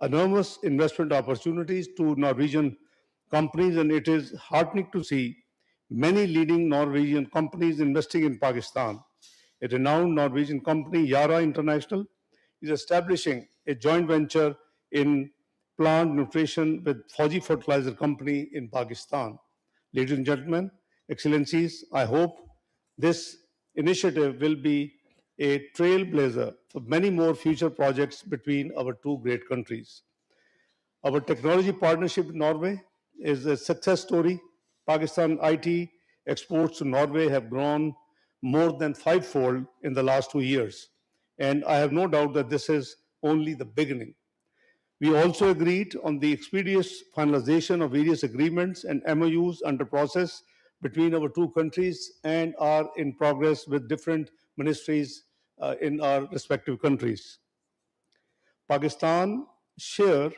enormous investment opportunities to Norwegian companies, and it is heartening to see many leading Norwegian companies investing in Pakistan. A renowned Norwegian company, Yara International, is establishing a joint venture in plant nutrition with Fauji Fertilizer Company in Pakistan. Ladies and gentlemen, Excellencies, I hope this initiative will be a trailblazer for many more future projects between our two great countries. Our technology partnership with Norway is a success story. Pakistan IT exports to Norway have grown more than fivefold in the last 2 years. And I have no doubt that this is only the beginning. We also agreed on the expeditious finalization of various agreements and MOUs under process between our two countries and are in progress with different ministries in our respective countries. Pakistan share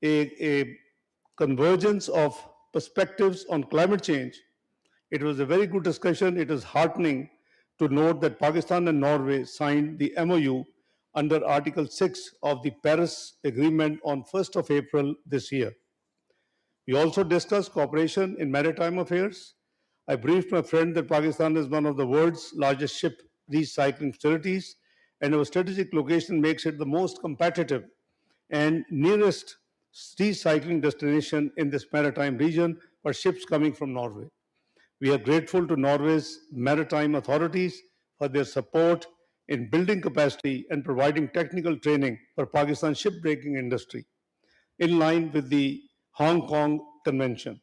a convergence of perspectives on climate change. It was a very good discussion. It is heartening to note that Pakistan and Norway signed the MOU under Article 6 of the Paris Agreement on 1st of April this year. We also discussed cooperation in maritime affairs. I briefed my friend that Pakistan is one of the world's largest ship recycling facilities, and our strategic location makes it the most competitive and nearest recycling destination in this maritime region for ships coming from Norway. We are grateful to Norway's maritime authorities for their support in building capacity and providing technical training for Pakistan's shipbreaking industry, in line with the Hong Kong Convention.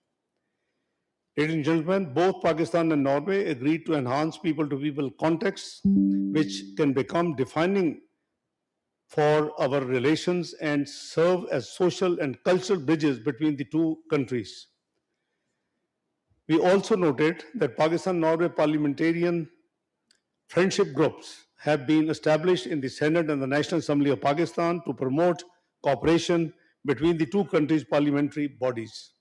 Ladies and gentlemen, both Pakistan and Norway agreed to enhance people to people contacts, which can become defining for our relations and serve as social and cultural bridges between the two countries. We also noted that Pakistan-Norway parliamentarian friendship groups have been established in the Senate and the National Assembly of Pakistan to promote cooperation between the two countries' parliamentary bodies.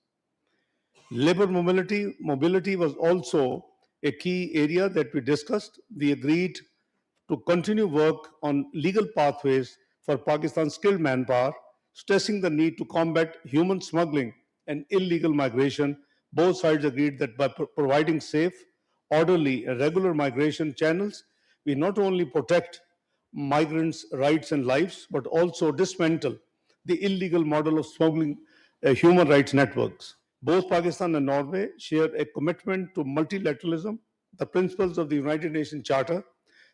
Labor mobility was also a key area that we discussed. We agreed to continue work on legal pathways for Pakistan's skilled manpower, stressing the need to combat human smuggling and illegal migration. Both sides agreed that by providing safe, orderly, and regular migration channels, we not only protect migrants' rights and lives, but also dismantle the illegal model of smuggling human rights networks. Both Pakistan and Norway share a commitment to multilateralism, the principles of the United Nations Charter,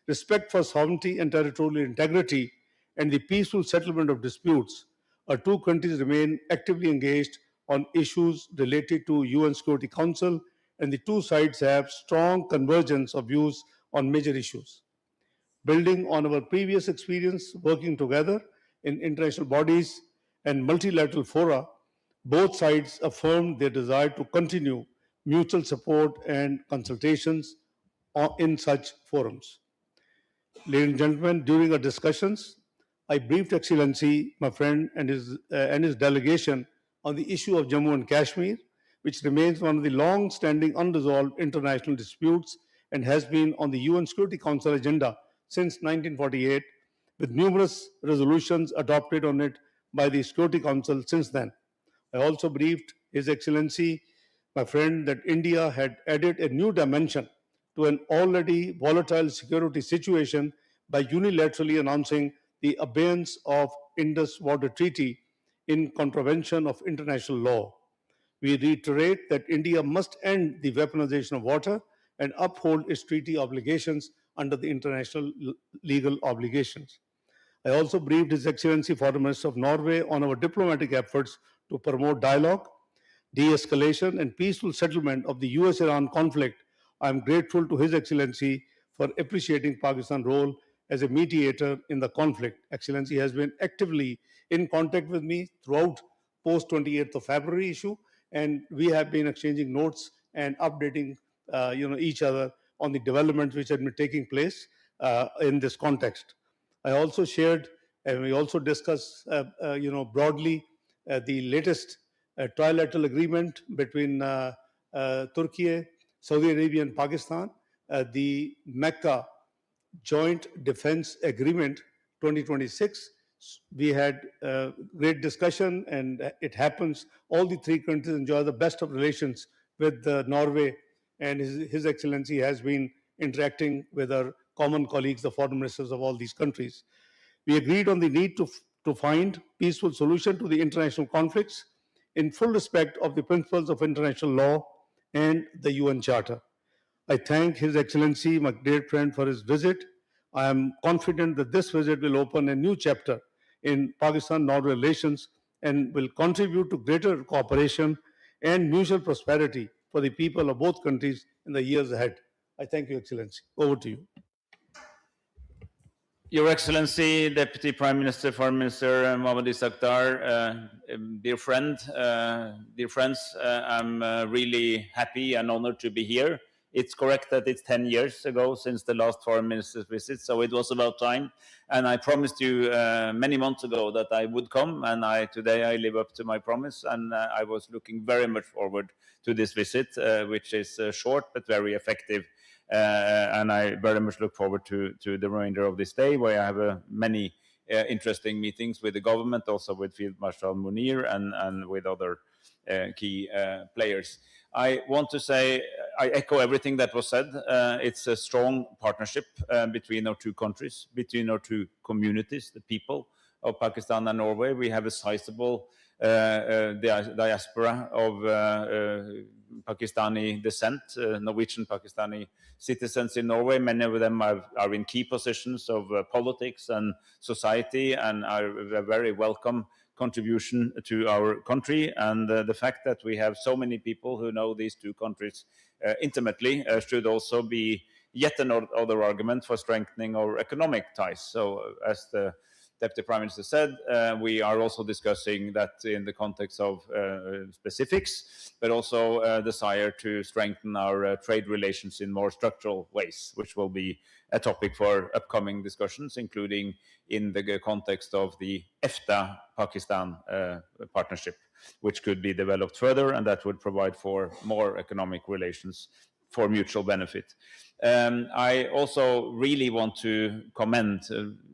respect for sovereignty and territorial integrity, and the peaceful settlement of disputes. Our two countries remain actively engaged on issues related to UN Security Council, and the two sides have strong convergence of views on major issues. Building on our previous experience working together in international bodies and multilateral fora, both sides affirmed their desire to continue mutual support and consultations in such forums. Ladies and gentlemen, during our discussions, I briefed Excellency, my friend, and his delegation on the issue of Jammu and Kashmir, which remains one of the long-standing unresolved international disputes and has been on the UN Security Council agenda since 1948, with numerous resolutions adopted on it by the Security Council since then. I also briefed His Excellency, my friend, that India had added a new dimension to an already volatile security situation by unilaterally announcing the abeyance of Indus Water Treaty in contravention of international law. We reiterate that India must end the weaponization of water and uphold its treaty obligations under the international legal obligations. I also briefed His Excellency Foreign Minister of Norway on our diplomatic efforts to promote dialogue, de-escalation, and peaceful settlement of the US-Iran conflict. I am grateful to His Excellency for appreciating Pakistan's role as a mediator in the conflict. Excellency has been actively in contact with me throughout post 28th of February issue, and we have been exchanging notes and updating each other on the developments which have been taking place in this context. I also shared and we also discussed broadly the latest trilateral agreement between Turkey, Saudi Arabia, and Pakistan, the Mecca Joint Defense Agreement 2026, We had great discussion, and it happens all the three countries enjoy the best of relations with Norway, and His Excellency has been interacting with our common colleagues, the foreign ministers of all these countries. We agreed on the need to find peaceful solution to the international conflicts in full respect of the principles of international law and the UN Charter. I thank His Excellency, my dear friend, for his visit. I am confident that this visit will open a new chapter in Pakistan-Norway relations and will contribute to greater cooperation and mutual prosperity for the people of both countries in the years ahead. I thank you, Excellency. Over to you. Your Excellency, Deputy Prime Minister, Foreign Minister Mohammad Isakdar, dear friends, I'm really happy and honored to be here. It's correct that it's 10 years ago since the last foreign minister's visit, so it was about time. And I promised you many months ago that I would come, and today I live up to my promise. And I was looking very much forward to this visit, which is short but very effective. And I very much look forward to the remainder of this day, where I have many interesting meetings with the government, also with Field Marshal Munir and with other key players. I want to say, I echo everything that was said. It's a strong partnership between our two countries, between our two communities, the people of Pakistan and Norway. We have a sizable diaspora of Pakistani descent, Norwegian Pakistani citizens in Norway. Many of them are in key positions of politics and society, and are a very welcome contribution to our country. And the fact that we have so many people who know these two countries intimately should also be yet another argument for strengthening our economic ties. So as the Deputy Prime Minister said, we are also discussing that in the context of specifics, but also a desire to strengthen our trade relations in more structural ways, which will be a topic for upcoming discussions, including in the context of the EFTA-Pakistan partnership, which could be developed further, and that would provide for more economic relations for mutual benefit. I also really want to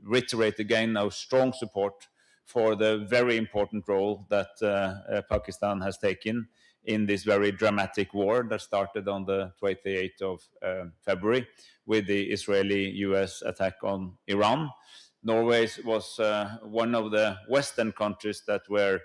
reiterate again our strong support for the very important role that Pakistan has taken in this very dramatic war that started on the 28th of February with the Israeli-US attack on Iran. Norway was one of the Western countries that were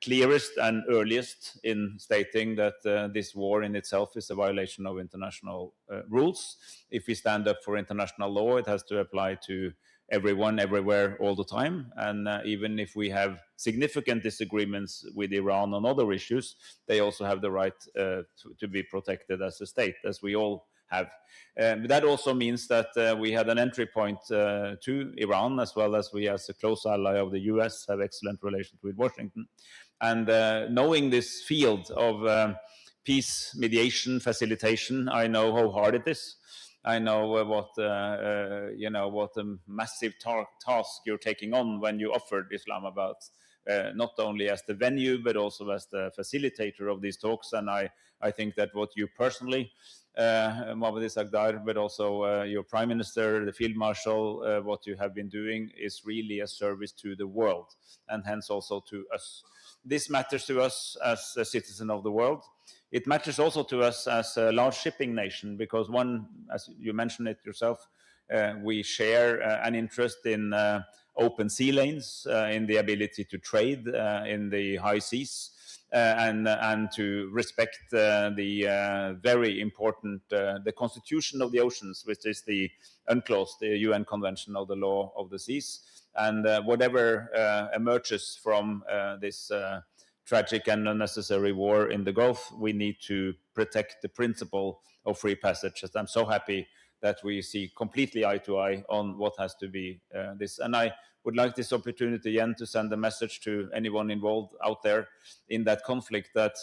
clearest and earliest in stating that this war in itself is a violation of international rules. If we stand up for international law, it has to apply to everyone, everywhere, all the time. And even if we have significant disagreements with Iran on other issues, they also have the right to be protected as a state, as we all have. That also means that we had an entry point to Iran, as well as we, as a close ally of the US, have excellent relations with Washington. And knowing this field of peace, mediation, facilitation, I know how hard it is. I know what a massive task you're taking on when you offered Islamabad, not only as the venue, but also as the facilitator of these talks. And I think that what you personally, Mohammad Isakdar, but also your Prime Minister, the Field Marshal, what you have been doing is really a service to the world, and hence also to us. This matters to us as a citizen of the world. It matters also to us as a large shipping nation, because one, as you mentioned it yourself, we share an interest in open sea lanes, in the ability to trade in the high seas, and to respect the very important the Constitution of the Oceans, which is the UNCLOS, the UN Convention of the Law of the Seas. And whatever emerges from this tragic and unnecessary war in the Gulf, we need to protect the principle of free passage. I'm so happy that we see completely eye to eye on what has to be this. And I would like this opportunity again to send a message to anyone involved out there in that conflict, that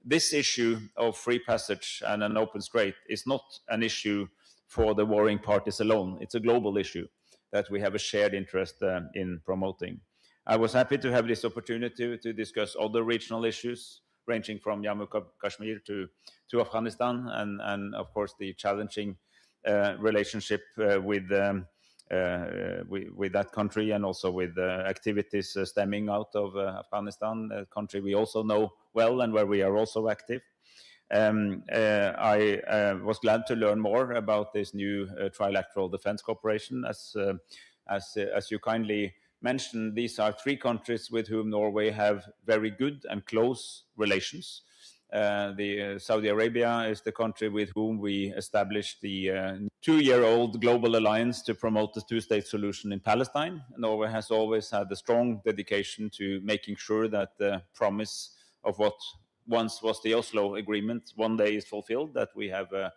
this issue of free passage and an open strait is not an issue for the warring parties alone. It's a global issue that we have a shared interest in promoting. I was happy to have this opportunity to discuss other regional issues, ranging from Jammu Kashmir to Afghanistan, and of course the challenging relationship with with that country, and also with activities stemming out of Afghanistan, a country we also know well and where we are also active. I was glad to learn more about this new trilateral defense cooperation. As you kindly mentioned, these are three countries with whom Norway have very good and close relations. Saudi Arabia is the country with whom we established the 2-year-old global alliance to promote the two-state solution in Palestine. Norway has always had a strong dedication to making sure that the promise of what once was the Oslo Agreement one day is fulfilled, that we have a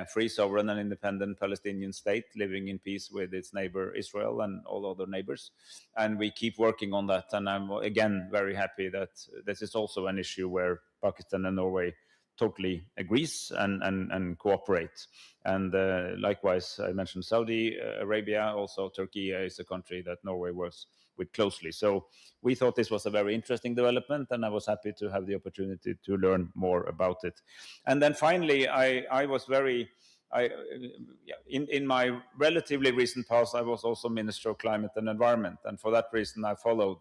free, sovereign, and independent Palestinian state living in peace with its neighbor Israel and all other neighbors. And we keep working on that. And I'm again very happy that this is also an issue where Pakistan and Norway totally agrees and cooperate. And likewise, I mentioned Saudi Arabia. Also, Turkey is a country that Norway works with closely. So we thought this was a very interesting development, and I was happy to have the opportunity to learn more about it. And then finally, I was in my relatively recent past, I was also Minister of Climate and Environment, and for that reason, I followed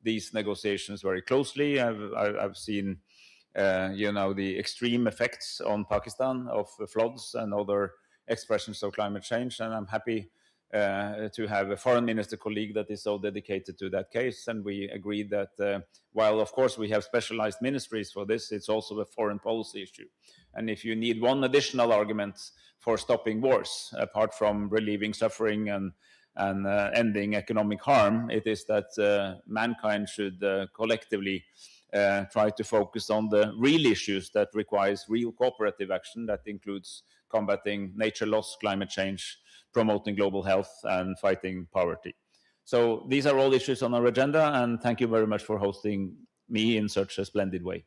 these negotiations very closely. I've seen, the extreme effects on Pakistan of floods and other expressions of climate change, and I'm happy to have a foreign minister colleague that is so dedicated to that case. And we agreed that while, of course, we have specialized ministries for this, it's also a foreign policy issue. And if you need one additional argument for stopping wars, apart from relieving suffering and ending economic harm, it is that mankind should collectively try to focus on the real issues that requires real cooperative action, that includes combating nature loss, climate change, promoting global health, and fighting poverty. So these are all issues on our agenda, and thank you very much for hosting me in such a splendid way.